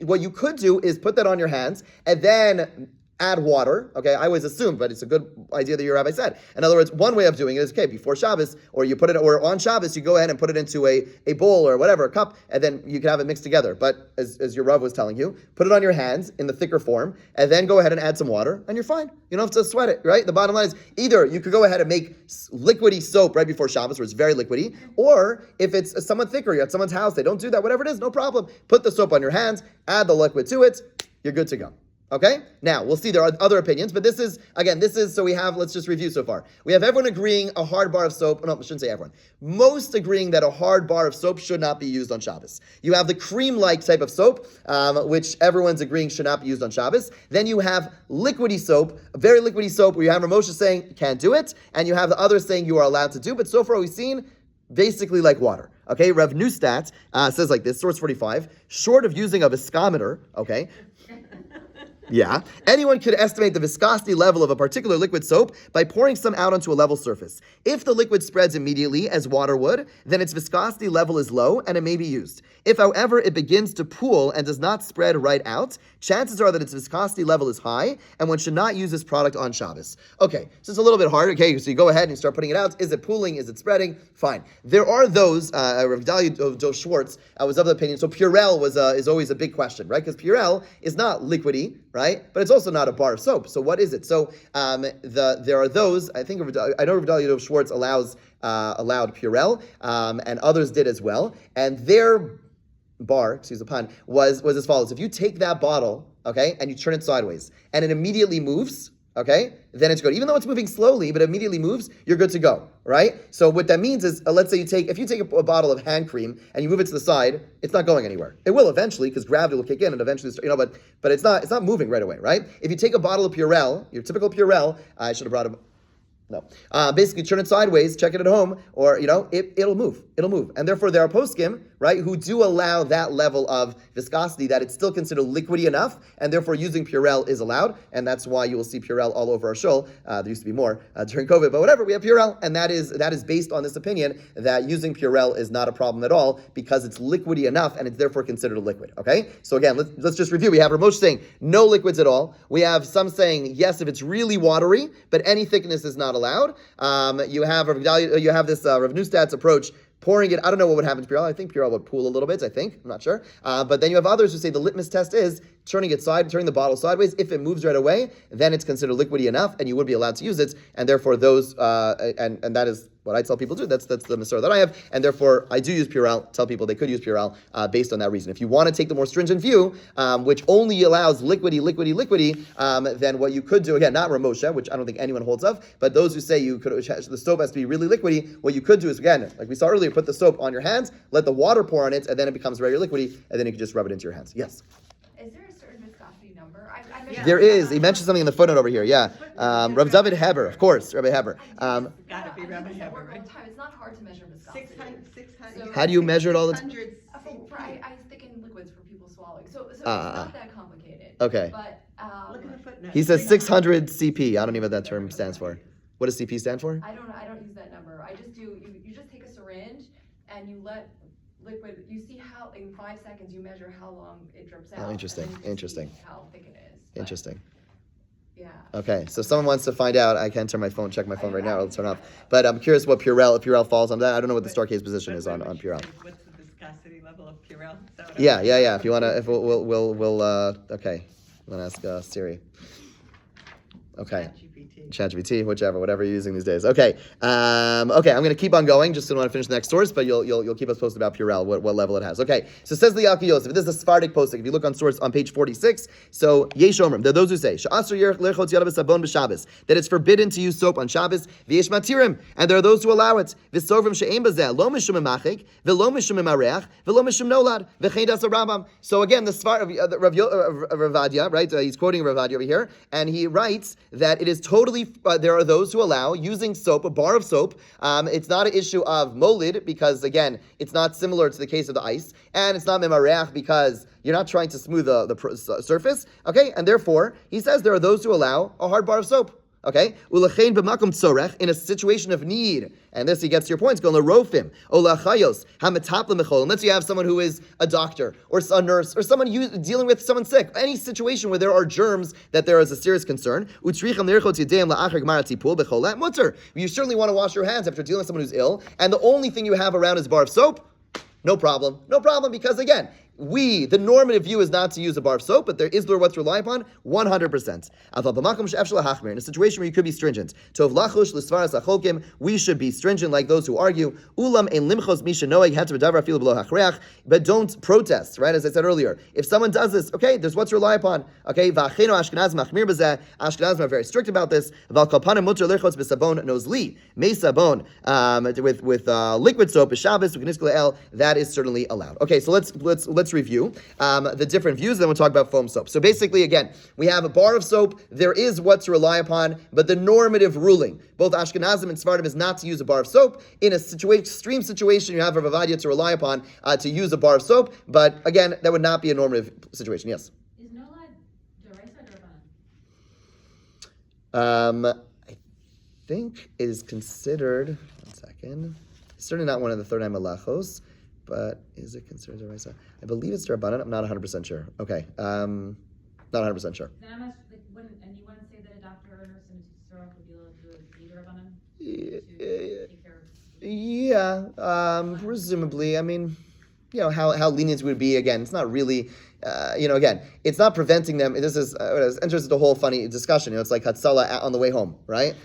What you could do is put that on your hands and then add water. Okay, I always assumed, but it's a good idea that your rabbi said. In other words, one way of doing it is, okay, before Shabbos, or you put it, or on Shabbos, you go ahead and put it into a bowl or whatever, a cup, and then you can have it mixed together. But as your Rav was telling you, put it on your hands in the thicker form, and then go ahead and add some water, and you're fine. You don't have to sweat it, right? The bottom line is, either you could go ahead and make liquidy soap right before Shabbos, where it's very liquidy, or if it's somewhat thicker, you're at someone's house, they don't do that, whatever it is, no problem. Put the soap on your hands, add the liquid to it, you're good to go. Okay? Now, we'll see there are other opinions, but so we have, let's just review so far. We have everyone agreeing a hard bar of soap, no, I shouldn't say everyone. Most agreeing that a hard bar of soap should not be used on Shabbos. You have the cream-like type of soap, which everyone's agreeing should not be used on Shabbos. Then you have liquidy soap, very liquidy soap, where you have Ramosha saying you can't do it, and you have the others saying you are allowed to do, but so far we've seen basically like water. Okay, Rav Neustadt says like this, source 45, short of using a viscometer, okay, yeah, anyone could estimate the viscosity level of a particular liquid soap by pouring some out onto a level surface. If the liquid spreads immediately, as water would, then its viscosity level is low and it may be used. If, however, it begins to pool and does not spread right out, chances are that its viscosity level is high and one should not use this product on Shabbos. Okay, so it's a little bit hard. Okay, so you go ahead and you start putting it out. Is it pooling? Is it spreading? Fine. There are those, Rav Dalia Schwartz was of the opinion, so Purell is always a big question, right? Because Purell is not liquidy, right? But it's also not a bar of soap. So what is it? So there are those. I know Rav Dalia Schwartz allowed Purell, and others did as well. And their bar, excuse the pun, was as follows: if you take that bottle, okay, and you turn it sideways, and it immediately moves, okay, then it's good. Even though it's moving slowly, but it immediately moves, you're good to go, right? So what that means is, let's say if you take a bottle of hand cream and you move it to the side, it's not going anywhere. It will eventually, because gravity will kick in and eventually, but it's not moving right away, right? If you take a bottle of Purell, your typical Purell, I should have brought a. No. Basically, turn it sideways, check it at home, or, it'll move. And therefore, there are poskim right, who do allow that level of viscosity that it's still considered liquidy enough, and therefore using Purell is allowed, and that's why you will see Purell all over our shul. There used to be more during COVID, but whatever, we have Purell, and that is based on this opinion that using Purell is not a problem at all because it's liquidy enough and it's therefore considered a liquid. Okay, so again, let's just review. We have Ramosh saying no liquids at all. We have some saying yes if it's really watery, but any thickness is not allowed. You have this Rav Neustat's approach. Pouring it, I don't know what would happen to Purell. I think Purell would pool a little bit, I'm not sure. But then you have others who say the litmus test is turning the bottle sideways. If it moves right away, then it's considered liquidy enough and you would be allowed to use it. And therefore those, and that is what I tell people to do. That's the Masorah that I have. And therefore I do use Purell, tell people they could use Purell based on that reason. If you want to take the more stringent view, which only allows liquidy, then what you could do, again, not Ramosha, which I don't think anyone holds of, but those who say the soap has to be really liquidy, what you could do is, again, like we saw earlier, put the soap on your hands, let the water pour on it, and then it becomes very liquidy, and then you can just rub it into your hands. Yes? Is there a certain viscosity number? There is. He mentioned something in the footnote over here. Yeah. Rav David Heber, of course, Rabbi Heber. Gotta be Rabbi Heber, Heber, right? right? It's not hard to measure viscosity. 600. How do you measure it all the time? I thicken liquids for people swallowing, so it's not that complicated. Okay. But Look at the footnote. He says 600 CP. I don't even know what that term stands for. What does CP stand for? I don't use that number. I just do. You just take a syringe and you let liquid. You see how in 5 seconds you measure how long it drips out. Oh, interesting. And then you can Interesting. see how thick it is. But, Interesting. yeah. Okay, so if someone wants to find out, I can check my phone right now. I'll turn off. But I'm curious what if Purell falls on that. I don't know what the Starcase position is on Purell. What's the viscosity level of Purell? Yeah. If you wanna, if we'll okay. I'm gonna ask Siri. Okay. ChatGPT, whatever you're using these days. Okay, I'm going to keep on going. Just don't want to finish the next source, but you'll keep us posted about Purell, what level it has. Okay, so says the Yalki Yosef. This is a Sephardic posting. If you look on source on page 46, so Yesh Omrim. There are those who say that it's forbidden to use soap on Shabbos. V'yesh matirim, and there are those who allow it. V'sovrim she'em bazeh lo mishum emachik v'lo mishum emareach v'lo mishum nolad v'chein das Rambam. So again, the Sfar of Ravadia, right? He's quoting Ravadia over here, and he writes that it is totally. There are those who allow using soap, a bar of soap. It's not an issue of molid because, again, it's not similar to the case of the ice, and it's not memareach because you're not trying to smooth the surface. Okay, and therefore he says there are those who allow a hard bar of soap. Okay, ulechein b'makom tzorech, in a situation of need, and this he gets to your points. Go lerofim olachayos hametapla mechol. Unless you have someone who is a doctor or a nurse or someone dealing with someone sick, any situation where there are germs that there is a serious concern. Utricham nirchot yedayim la'achar gemara tipul becholat mutter. You certainly want to wash your hands after dealing with someone who's ill, and the only thing you have around is a bar of soap. No problem, because again, the normative view is not to use a bar of soap, but there is what to rely upon, 100%. In a situation where you could be stringent, we should be stringent like those who argue, but don't protest, right? As I said earlier, if someone does this, okay, there's what to rely upon. Okay, Ashkenazim are very strict about this. With liquid soap, that is certainly allowed. Okay, so let's review the different views, then we'll talk about foam soap. So basically, again, we have a bar of soap. There is what to rely upon, but the normative ruling, both Ashkenazim and Sephardim, is not to use a bar of soap. In a extreme situation, you have a Ravadia to rely upon to use a bar of soap, but again, that would not be a normative situation. Yes? Is nolad d'oraisa or d'rabbanan? I think it is considered, one second, it's certainly not one of the third malachos, but is it considered d'oraisa? I believe it's d'rabbanan. I'm not 100% sure. Okay, not 100% sure. Then I'm asked, and you wouldn't say that a doctor or a nurse in Torah would be able to do a d'rabbanan? Take care of presumably. I mean, how lenient would be. Again, it's not really, again, it's not preventing them. This is enters into a whole funny discussion. It's like Hatzalah on the way home, right?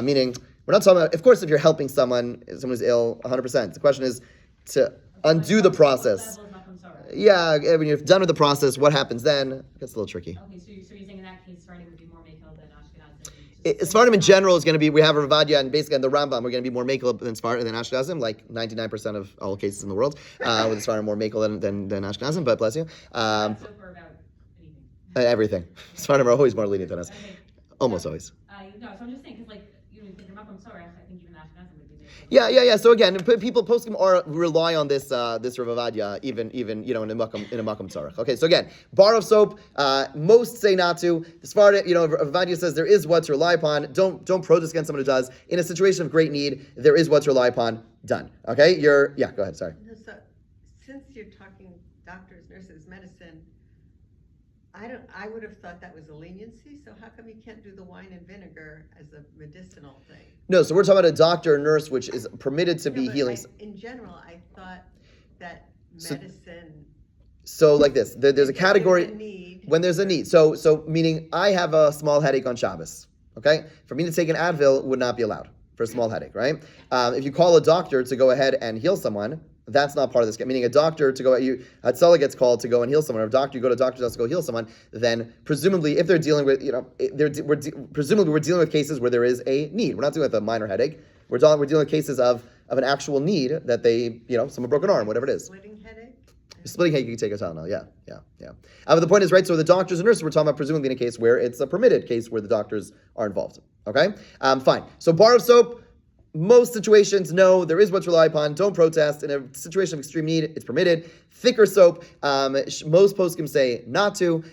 Meaning, we're not talking about, of course, if you're helping someone who's ill, 100%. The question is to undo the process. Yeah, when you're done with the process, what happens then? It gets a little tricky. Okay, so you're saying in that case, Sephardim would be more makel than Ashkenazim? Sephardim in general is going to be, we have a Ravadia and basically in the Rambam, we're going to be more makel than Sephardim than Ashkenazim, like 99% of all cases in the world, with Sephardim more makel than Ashkenazim, but bless you. About soap or about anything? Everything. Sephardim are always more lenient than us. Okay. Almost always. No, so I'm just saying, because if you're makom tzorech, I think even Ashkenazim would be makel. Yeah. So again, people poskim are rely on this this Rav Avadia even in a makam tzarech. Okay, so again, bar of soap. Most say not to. As far as Rav Avadia says there is what to rely upon. Don't protest against someone who does. In a situation of great need, there is what to rely upon. Done. Okay, go ahead. Sorry. No, so, since you're talking doctors, nurses, medicine, I would have thought that was a leniency, so how come you can't do the wine and vinegar as a medicinal thing? No, so we're talking about a doctor or nurse, which is permitted to be No, but healing. in general, I thought that So- medicine. So like this, there's a category There's a need. when there's a need. So meaning I have a small headache on Shabbos. Okay, for me to take an Advil would not be allowed for a small headache, right? If you call a doctor to go ahead and heal someone, that's not part of this. Meaning a doctor to go, a tzala gets called to go and heal someone, or a doctor, you go to a doctor's house to go heal someone, then presumably if they're dealing with, presumably we're dealing with cases where there is a need. We're not dealing with a minor headache. We're dealing with cases of an actual need that they, someone broke an arm, whatever it is. Splitting headache? Splitting headache, you can take a Tylenol, yeah. But the point is, right, so the doctors and nurses, we're talking about presumably in a case where it's a permitted case where the doctors are involved, okay? Fine. So bar of soap, most situations, no, there is what to rely upon. Don't protest. In a situation of extreme need, it's permitted. Thicker soap, most poskim say not to.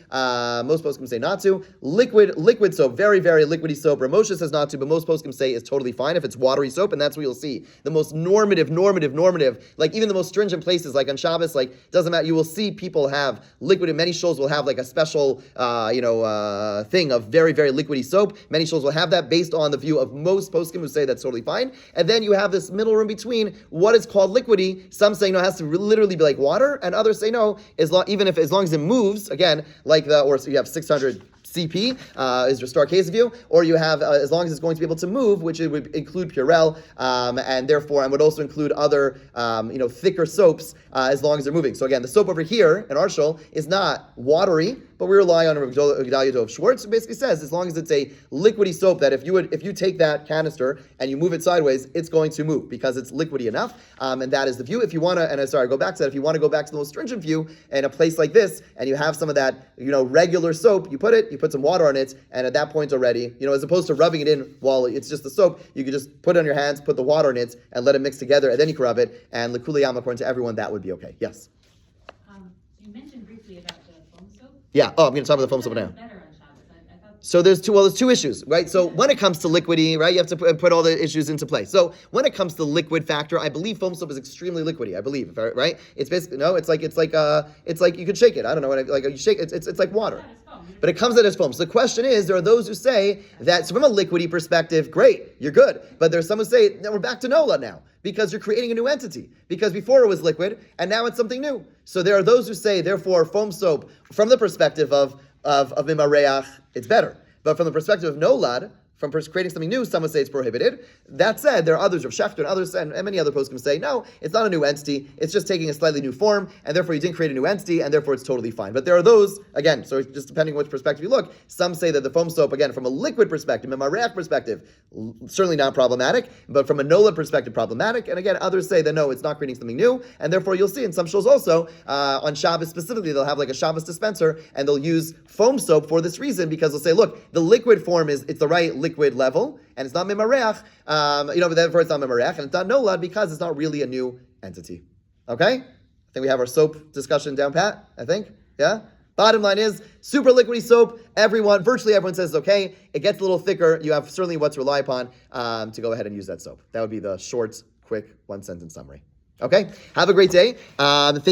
Liquid soap, very, very liquidy soap. Ramosha says not to, but most poskim say is totally fine if it's watery soap, and that's what you'll see. The most normative, like even the most stringent places, like on Shabbos, like doesn't matter. You will see people have liquid, and many shows will have like a special, thing of very, very liquidy soap. Many shows will have that based on the view of most poskim who say that's totally fine. And then you have this middle room between what is called liquidy. Some say no, it has to literally be like water, and others say no, as long as it moves, again, or so you have 600 CP is your star case view, or you have as long as it's going to be able to move, which it would include Purell, and would also include other thicker soaps as long as they're moving. So again, the soap over here in our shul is not watery, but we rely on Gedalia Dov Schwartz, who basically says as long as it's a liquidy soap that if you take that canister and you move it sideways, it's going to move because it's liquidy enough, and that is the view. If you want to, go back to that. If you want to go back to the most stringent view in a place like this, and you have some of that regular soap, you put some water on it, and at that point already, as opposed to rubbing it in while it's just the soap, you could just put it on your hands, put the water in it, and let it mix together, and then you can rub it. And l'kuli yam, according to everyone, that would be okay. Yes. You mentioned briefly about the foam soap. Yeah. Oh, I'm going to talk about the foam soap now. Better on Shabbos. I thought. So there's two issues, right? So when it comes to liquidy, right, you have to put all the issues into play. So when it comes to liquid factor, I believe foam soap is extremely liquidy. I believe, right? It's basically it's like you could shake it. I don't know, like you shake it. It's like water. Yeah, it's foam. But it comes out as foam. So the question is, there are those who say that, so from a liquidy perspective, great, you're good. But there's some who say, no, we're back to NOLA now, because you're creating a new entity. Because before it was liquid, and now it's something new. So there are those who say, therefore, foam soap, from the perspective of mimareach, it's better. But from the perspective of nolad, from creating something new, some would say it's prohibited. That said, there are others, Rav Schechter and others, and many other poskim say, no, it's not a new entity, it's just taking a slightly new form, and therefore you didn't create a new entity, and therefore it's totally fine. But there are those, again, so just depending on which perspective you look, some say that the foam soap, again, from a liquid perspective, a mareach perspective, certainly not problematic, but from a nolad perspective, problematic, and again, others say that no, it's not creating something new, and therefore you'll see in some shows also, on Shabbos specifically, they'll have like a Shabbos dispenser, and they'll use foam soap for this reason, because they'll say, look, the liquid form it's the right liquid level, and it's not mimareach, but therefore it's not mimareach, and it's not nolad because it's not really a new entity. Okay? I think we have our soap discussion down pat, I think. Yeah? Bottom line is, super liquidy soap, virtually everyone says it's okay. It gets a little thicker. You have certainly what to rely upon to go ahead and use that soap. That would be the short, quick, one-sentence summary. Okay? Have a great day.